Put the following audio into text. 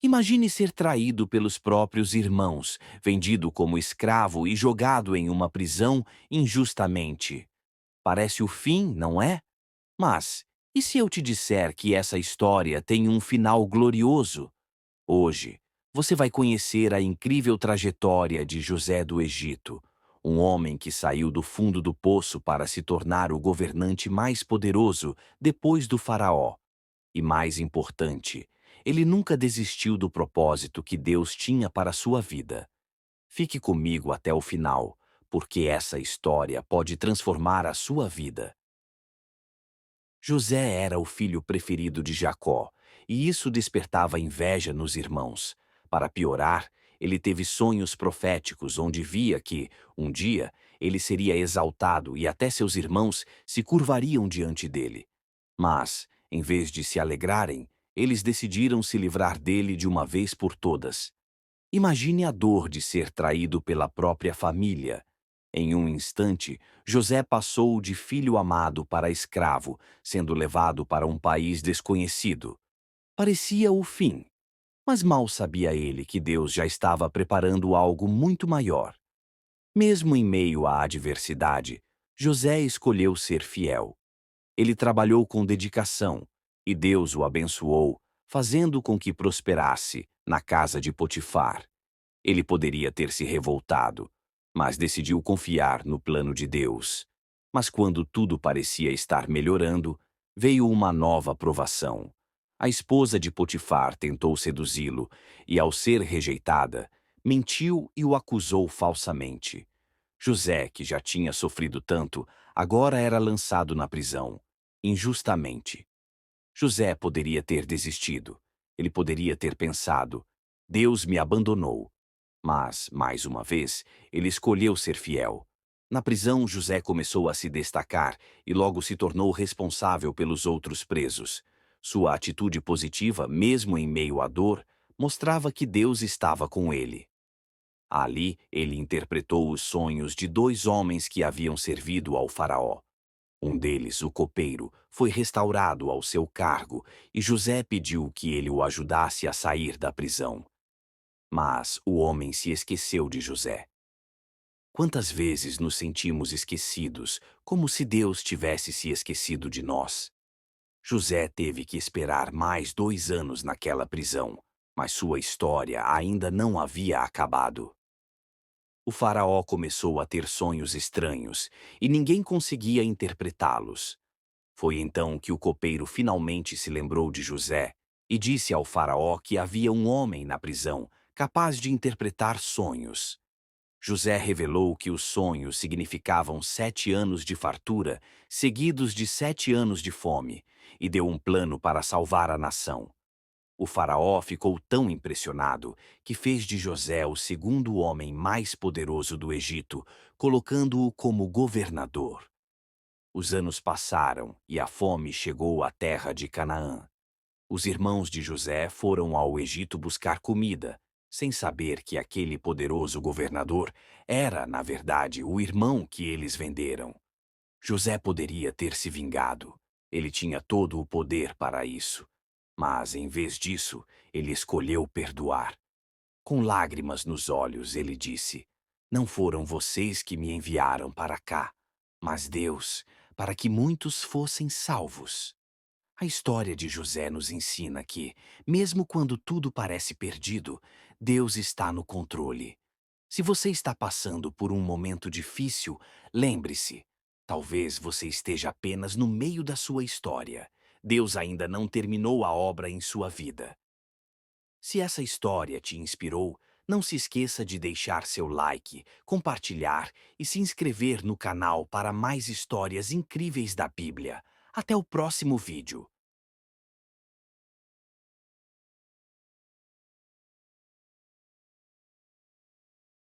Imagine ser traído pelos próprios irmãos, vendido como escravo e jogado em uma prisão injustamente. Parece o fim, não é? Mas, e se eu te disser que essa história tem um final glorioso? Hoje, você vai conhecer a incrível trajetória de José do Egito, um homem que saiu do fundo do poço para se tornar o governante mais poderoso depois do faraó. E mais importante, ele nunca desistiu do propósito que Deus tinha para a sua vida. Fique comigo até o final, porque essa história pode transformar a sua vida. José era o filho preferido de Jacó, e isso despertava inveja nos irmãos. Para piorar, ele teve sonhos proféticos onde via que, um dia, ele seria exaltado e até seus irmãos se curvariam diante dele. Mas, em vez de se alegrarem, eles decidiram se livrar dele de uma vez por todas. Imagine a dor de ser traído pela própria família. Em um instante, José passou de filho amado para escravo, sendo levado para um país desconhecido. Parecia o fim, mas mal sabia ele que Deus já estava preparando algo muito maior. Mesmo em meio à adversidade, José escolheu ser fiel. Ele trabalhou com dedicação, e Deus o abençoou, fazendo com que prosperasse na casa de Potifar. Ele poderia ter se revoltado, mas decidiu confiar no plano de Deus. Mas quando tudo parecia estar melhorando, veio uma nova provação. A esposa de Potifar tentou seduzi-lo e, ao ser rejeitada, mentiu e o acusou falsamente. José, que já tinha sofrido tanto, agora era lançado na prisão, injustamente. José poderia ter desistido. Ele poderia ter pensado: Deus me abandonou. Mas, mais uma vez, ele escolheu ser fiel. Na prisão, José começou a se destacar e logo se tornou responsável pelos outros presos. Sua atitude positiva, mesmo em meio à dor, mostrava que Deus estava com ele. Ali, ele interpretou os sonhos de dois homens que haviam servido ao faraó. Um deles, o copeiro, foi restaurado ao seu cargo e José pediu que ele o ajudasse a sair da prisão. Mas o homem se esqueceu de José. Quantas vezes nos sentimos esquecidos, como se Deus tivesse se esquecido de nós? José teve que esperar mais 2 anos naquela prisão, mas sua história ainda não havia acabado. O faraó começou a ter sonhos estranhos e ninguém conseguia interpretá-los. Foi então que o copeiro finalmente se lembrou de José e disse ao faraó que havia um homem na prisão capaz de interpretar sonhos. José revelou que os sonhos significavam 7 anos de fartura, seguidos de 7 anos de fome, e deu um plano para salvar a nação. O faraó ficou tão impressionado que fez de José o segundo homem mais poderoso do Egito, colocando-o como governador. Os anos passaram e a fome chegou à terra de Canaã. Os irmãos de José foram ao Egito buscar comida, sem saber que aquele poderoso governador era, na verdade, o irmão que eles venderam. José poderia ter se vingado. Ele tinha todo o poder para isso. Mas, em vez disso, ele escolheu perdoar. Com lágrimas nos olhos, ele disse: Não foram vocês que me enviaram para cá, mas Deus, para que muitos fossem salvos. A história de José nos ensina que, mesmo quando tudo parece perdido, Deus está no controle. Se você está passando por um momento difícil, lembre-se: talvez você esteja apenas no meio da sua história. Deus ainda não terminou a obra em sua vida. Se essa história te inspirou, não se esqueça de deixar seu like, compartilhar e se inscrever no canal para mais histórias incríveis da Bíblia. Até o próximo vídeo.